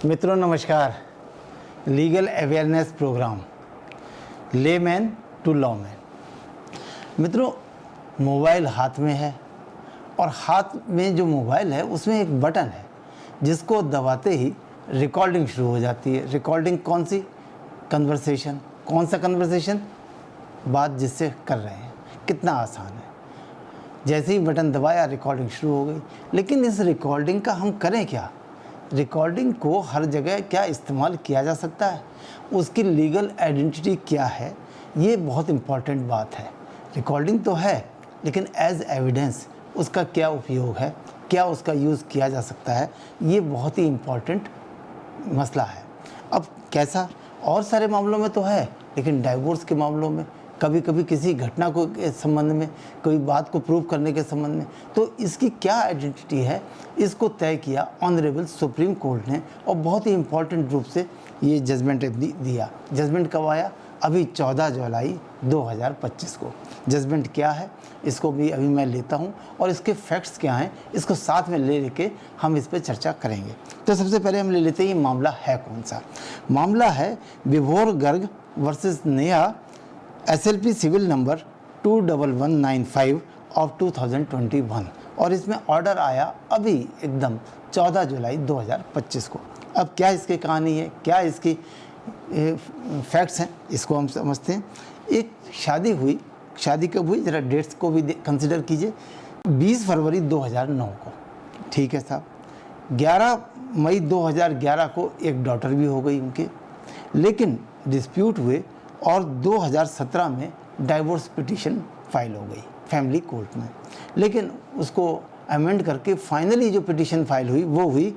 मित्रों नमस्कार। Legal awareness programme layman to lawman. मित्रों, मोबाइल हाथ में है और हाथ में जो मोबाइल है उसमें एक बटन है जिसको दबाते ही रिकॉर्डिंग शुरू हो जाती है। रिकॉर्डिंग कौन सी? कन्वर्सेशन। कौन सा कन्वर्सेशन? बात जिससे कर रहे हैं। कितना आसान है, जैसे ही बटन दबाया रिकॉर्डिंग शुरू हो गई। लेकिन इस रिकॉर्डिंग का हम करें क्या? रिकॉर्डिंग को हर जगह क्या इस्तेमाल किया जा सकता है? उसकी लीगल आइडेंटिटी क्या है? ये बहुत इम्पॉर्टेंट बात है। रिकॉर्डिंग तो है, लेकिन एज एविडेंस उसका क्या उपयोग है, क्या उसका यूज़ किया जा सकता है, ये बहुत ही इम्पॉर्टेंट मसला है। अब कैसा? और सारे मामलों में तो है, लेकिन डाइवोर्स के मामलों में, कभी कभी किसी घटना को के संबंध में, कोई बात को प्रूव करने के संबंध में, तो इसकी क्या आइडेंटिटी है, इसको तय किया ऑनरेबल सुप्रीम कोर्ट ने। और बहुत ही इम्पॉर्टेंट रूप से ये जजमेंट दिया। जजमेंट कब आया? अभी 14 जुलाई 2025 को। जजमेंट क्या है इसको भी अभी मैं लेता हूँ, और इसके फैक्ट्स क्या हैं इसको साथ में ले लेके हम इस पर चर्चा करेंगे। तो सबसे पहले हम ले लेते हैं ये मामला है कौन सा। मामला है Vibhor Garg versus Neha, SLP civil number 21195 of 2021, और इसमें ऑर्डर आया अभी एकदम 14 जुलाई 2025 को। अब क्या इसकी कहानी है, क्या इसकी फैक्ट्स हैं, इसको हम समझते हैं। एक शादी हुई। शादी कब हुई? ज़रा डेट्स को भी कंसिडर कीजिए। 20 फरवरी 2009 को, ठीक है साहब। 11 मई 2011 को एक डॉटर भी हो गई उनके, लेकिन डिस्प्यूट हुए और 2017 में डाइवोर्स पिटीशन फाइल हो गई फैमिली कोर्ट में। लेकिन उसको अमेंड करके फाइनली जो पिटीशन फाइल हुई वो हुई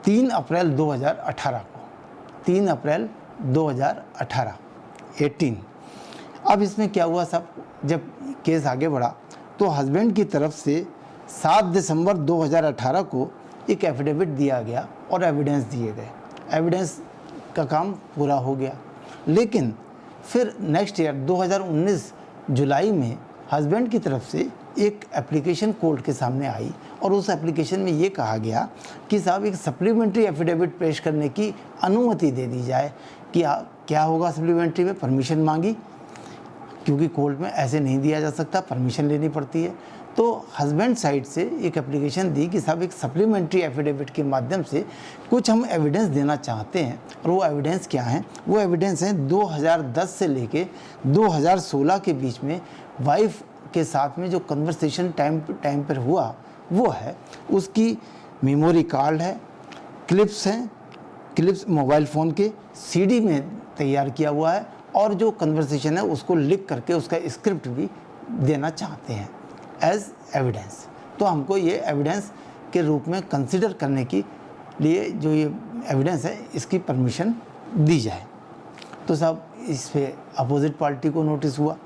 3 अप्रैल 2018 को। 3 अप्रैल 2018 18। अब इसमें क्या हुआ साहब, जब केस आगे बढ़ा तो हस्बैंड की तरफ से 7 दिसंबर 2018 को एक एफिडेविट दिया गया और एविडेंस दिए गए। एविडेंस का काम पूरा हो गया। लेकिन फिर नेक्स्ट ईयर 2019 जुलाई में हस्बैंड की तरफ से एक एप्लीकेशन कोर्ट के सामने आई, और उस एप्लीकेशन में ये कहा गया कि साहब एक सप्लीमेंट्री एफिडेविट पेश करने की अनुमति दे दी जाए। कि क्या होगा सप्लीमेंट्री में? परमिशन मांगी, क्योंकि कोर्ट में ऐसे नहीं दिया जा सकता, परमिशन लेनी पड़ती है। तो हस्बैंड साइड से एक एप्लीकेशन दी कि साहब एक सप्लीमेंट्री एफिडेविट के माध्यम से कुछ हम एविडेंस देना चाहते हैं। और वो एविडेंस क्या हैं? वो एविडेंस हैं 2010 से लेके 2016 के बीच में वाइफ के साथ में जो कन्वर्सेशन टाइम पर हुआ वो है। उसकी मेमोरी कार्ड है, क्लिप्स हैं, क्लिप्स मोबाइल फ़ोन के CD में तैयार किया हुआ है, और जो कन्वर्सेशन है उसको लिख करके उसका स्क्रिप्ट भी देना चाहते हैं एज एविडेंस। तो हमको ये एविडेंस के रूप में कंसिडर करने के लिए जो ये एविडेंस है इसकी परमिशन दी जाए। तो साहब इस पे अपोजिट पार्टी को नोटिस हुआ,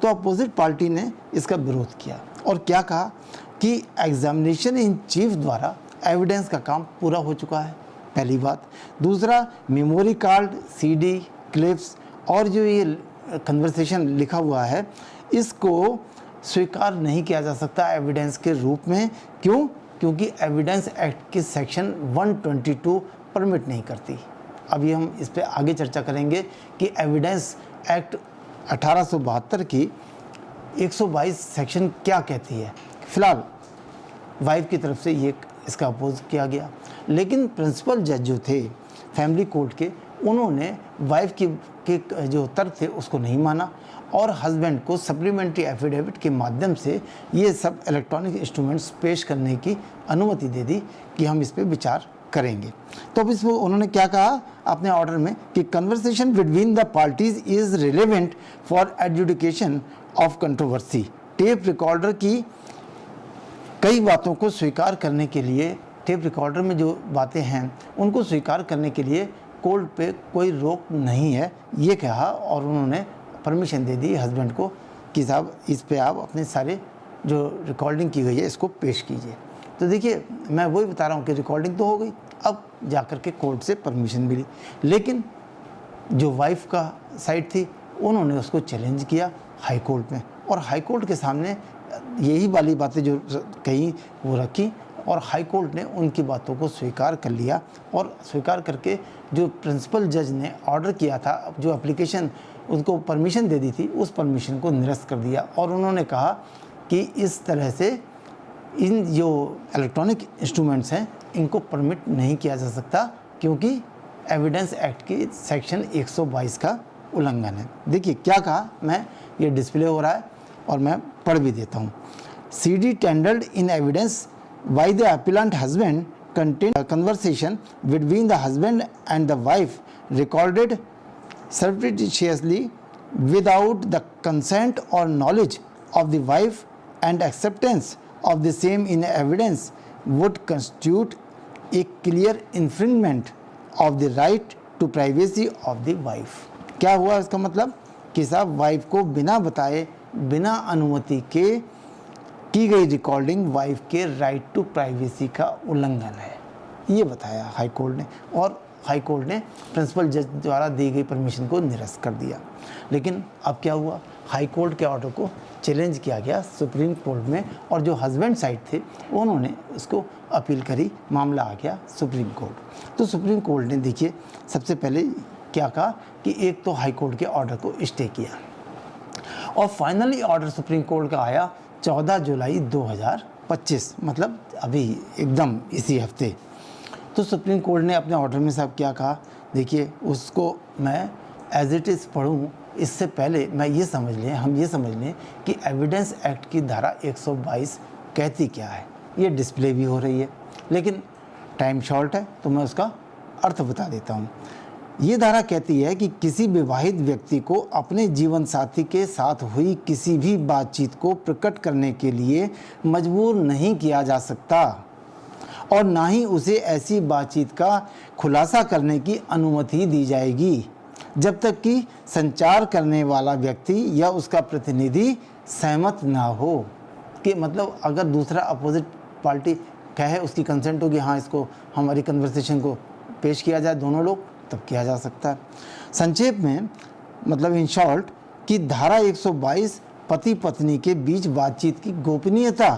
तो अपोजिट पार्टी ने इसका विरोध किया और क्या कहा कि एग्जामिनेशन इन चीफ द्वारा एविडेंस का काम पूरा हो चुका है, पहली बात। दूसरा, मेमोरी कार्ड, CD, क्लिप्स और जो ये कन्वर्सेशन लिखा हुआ है इसको स्वीकार नहीं किया जा सकता एविडेंस के रूप में। क्यों? क्योंकि एविडेंस एक्ट की सेक्शन 122 परमिट नहीं करती। अभी हम इस पे आगे चर्चा करेंगे कि एविडेंस एक्ट 1872 की 122 सेक्शन क्या कहती है। फिलहाल वाइफ की तरफ से ये इसका अपोज किया गया, लेकिन प्रिंसिपल जज जो थे फैमिली कोर्ट के, उन्होंने वाइफ के जो तर्क थे उसको नहीं माना और हस्बैंड को सप्लीमेंट्री एफिडेविट के माध्यम से ये सब इलेक्ट्रॉनिक इंस्ट्रूमेंट्स पेश करने की अनुमति दे दी कि हम इस पर विचार करेंगे। तो अब इसमें उन्होंने क्या कहा अपने ऑर्डर में कि conversation between the parties is relevant for adjudication of controversy. Tape recorder की कई बातों को स्वीकार करने के लिए, टेप रिकॉर्डर में जो बातें हैं उनको स्वीकार करने के लिए कोर्ट पे कोई रोक नहीं है, ये कहा। और उन्होंने परमिशन दे दी हस्बैंड को कि साहब इस पे आप अपने सारे जो रिकॉर्डिंग की गई है इसको पेश कीजिए। तो देखिए, मैं वही बता रहा हूँ कि रिकॉर्डिंग तो हो गई, अब जाकर के कोर्ट से परमिशन मिली, लेकिन जो वाइफ का साइड थी उन्होंने उसको चैलेंज किया हाई कोर्ट में, और हाई कोर्ट के सामने यही वाली बातें जो कहीं वो रखी और हाई कोर्ट ने उनकी बातों को स्वीकार कर लिया और स्वीकार करके जो प्रिंसिपल जज ने ऑर्डर किया था, जो एप्लीकेशन उनको परमिशन दे दी थी, उस परमिशन को निरस्त कर दिया और उन्होंने कहा कि इस तरह से इन जो इलेक्ट्रॉनिक इंस्ट्रूमेंट्स हैं इनको परमिट नहीं किया जा सकता क्योंकि एविडेंस एक्ट की सेक्शन 122 का उल्लंघन है। देखिए क्या कहा, मैं ये डिस्प्ले हो रहा है और मैं पढ़ भी देता हूँ। CD tendered in evidence why the appellant husband contained a conversation between the husband and the wife recorded surreptitiously without the consent or knowledge of the wife and acceptance of the same in evidence would constitute a clear infringement of the right to privacy of the wife। क्या हुआ इसका मतलब कि साहब wife को बिना बताए, बिना अनुमति के की गई रिकॉर्डिंग वाइफ के राइट टू प्राइवेसी का उल्लंघन है, ये बताया हाई कोर्ट ने। और हाई कोर्ट ने प्रिंसिपल जज द्वारा दी गई परमिशन को निरस्त कर दिया। लेकिन अब क्या हुआ, हाई कोर्ट के ऑर्डर को चैलेंज किया गया सुप्रीम कोर्ट में और जो हस्बैंड साइड थे उन्होंने उसको अपील करी, मामला आ गया सुप्रीम कोर्ट। तो सुप्रीम कोर्ट ने देखिए सबसे पहले क्या कहा कि एक तो हाई कोर्ट के ऑर्डर को स्टे किया और फाइनली ऑर्डर सुप्रीम कोर्ट का आया 14 जुलाई 2025, मतलब अभी एकदम इसी हफ्ते। तो सुप्रीम कोर्ट ने अपने ऑर्डर में साहब क्या कहा, देखिए उसको मैं एज इट इज़ पढ़ूँ इससे पहले मैं ये समझ लें, हम ये समझ लें कि एविडेंस एक्ट की धारा 122 कहती क्या है। ये डिस्प्ले भी हो रही है लेकिन टाइम शॉर्ट है तो मैं उसका अर्थ बता देता हूँ। ये धारा कहती है कि किसी विवाहित व्यक्ति को अपने जीवन साथी के साथ हुई किसी भी बातचीत को प्रकट करने के लिए मजबूर नहीं किया जा सकता और ना ही उसे ऐसी बातचीत का खुलासा करने की अनुमति दी जाएगी जब तक कि संचार करने वाला व्यक्ति या उसका प्रतिनिधि सहमत ना हो। कि मतलब अगर दूसरा अपोजिट पार्टी कहे, उसकी कंसेंट होगी, हाँ इसको हमारी कन्वर्सेशन को पेश किया जाए दोनों लोग, तब किया जा सकता है। संक्षेप में मतलब इन शॉर्ट कि धारा 122 पति पत्नी के बीच बातचीत की गोपनीयता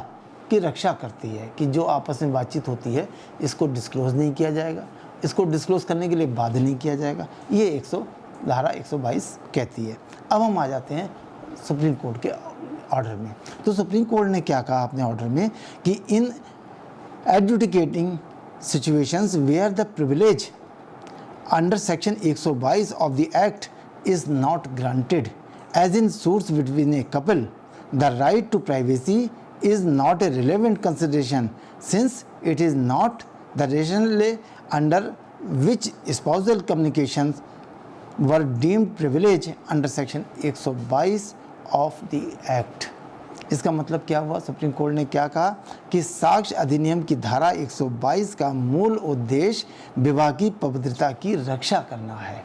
की रक्षा करती है कि जो आपस में बातचीत होती है इसको डिस्क्लोज़ नहीं किया जाएगा, इसको डिस्क्लोज़ करने के लिए बाध्य नहीं किया जाएगा, ये धारा 122 कहती है। अब हम आ जाते हैं सुप्रीम कोर्ट के ऑर्डर में। तो सुप्रीम कोर्ट ने क्या कहा अपने ऑर्डर में कि in adjudicating situations where the privilege under section 122 of the act is not granted, as in suits between a couple, the right to privacy is not a relevant consideration since it is not the rationale under which spousal communications were deemed privilege under section 122 of the act। इसका मतलब क्या हुआ, supreme court ने क्या कहा कि साक्ष्य अधिनियम की धारा 122 का मूल उद्देश्य विवाह की पवित्रता की रक्षा करना है।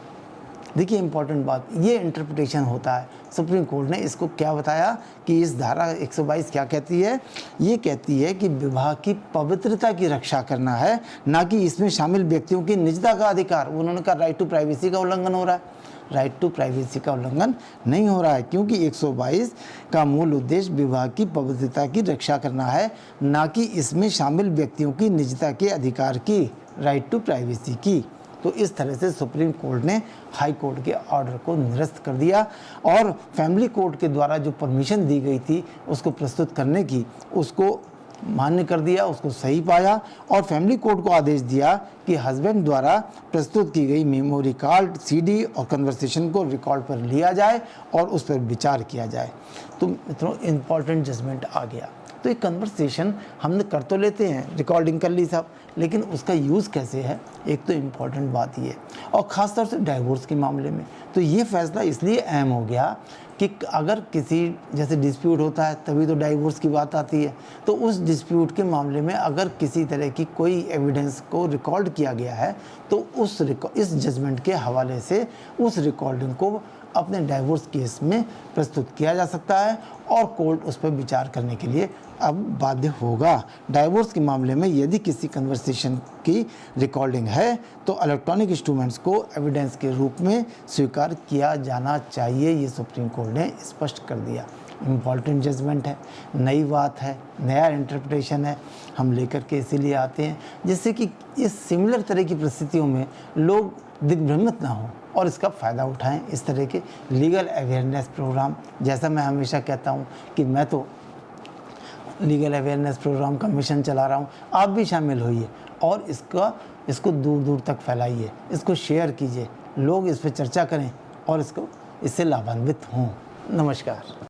देखिए इंपॉर्टेंट बात, ये इंटरप्रिटेशन होता है। सुप्रीम कोर्ट ने इसको क्या बताया कि इस धारा 122 क्या कहती है, ये कहती है कि विवाह की पवित्रता की रक्षा करना है, ना कि इसमें शामिल व्यक्तियों की निजता का अधिकार। उन्होंने कहा राइट टू प्राइवेसी का उल्लंघन हो रहा है, राइट टू प्राइवेसी का उल्लंघन नहीं हो रहा है क्योंकि 122 का मूल उद्देश्य विवाह की पवित्रता की रक्षा करना है, ना कि इसमें शामिल व्यक्तियों की निजता के अधिकार की, राइट टू प्राइवेसी की। तो इस तरह से सुप्रीम कोर्ट ने हाई कोर्ट के ऑर्डर को निरस्त कर दिया और फैमिली कोर्ट के द्वारा जो परमिशन दी गई थी उसको प्रस्तुत करने की, उसको मान्य कर दिया, उसको सही पाया और फैमिली कोर्ट को आदेश दिया कि हस्बैंड द्वारा प्रस्तुत की गई मेमोरी कार्ड, CD और कन्वर्सेशन को रिकॉर्ड पर लिया जाए और उस पर विचार किया जाए। तो मित्रों इम्पॉर्टेंट जजमेंट आ गया। तो एक कन्वर्सेशन हमने कर तो लेते हैं, रिकॉर्डिंग कर ली साहब, लेकिन उसका यूज़ कैसे है, एक तो इम्पॉर्टेंट बात ये। और ख़ास तौर से डाइवोर्स के मामले में तो ये फैसला इसलिए अहम हो गया कि अगर किसी जैसे डिस्प्यूट होता है तभी तो डाइवोर्स की बात आती है। तो उस डिस्प्यूट के मामले में अगर किसी तरह की कोई एविडेंस को रिकॉर्ड किया गया है तो इस जजमेंट के हवाले से उस रिकॉर्डिंग को अपने डाइवोर्स केस में प्रस्तुत किया जा सकता है और कोर्ट उस पर विचार करने के लिए अब बाध्य होगा। डाइवोर्स के मामले में यदि किसी कन्वर्सेशन की रिकॉर्डिंग है तो इलेक्ट्रॉनिक इंस्ट्रूमेंट्स को एविडेंस के रूप में स्वीकार किया जाना चाहिए, ये सुप्रीम कोर्ट ने स्पष्ट कर दिया। इम्पॉर्टेंट जजमेंट है, नई बात है, नया इंटरप्रिटेशन है, हम लेकर के इसीलिए आते हैं जिससे कि इस सिमिलर तरह की परिस्थितियों में लोग दिग्भ्रमित ना हों और इसका फ़ायदा उठाएं। इस तरह के लीगल अवेयरनेस प्रोग्राम, जैसा मैं हमेशा कहता हूं कि मैं तो लीगल अवेयरनेस प्रोग्राम का मिशन चला रहा हूं, आप भी शामिल होइए और इसको दूर दूर तक फैलाइए, इसको शेयर कीजिए, लोग इस पर चर्चा करें और इससे लाभान्वित हों। नमस्कार।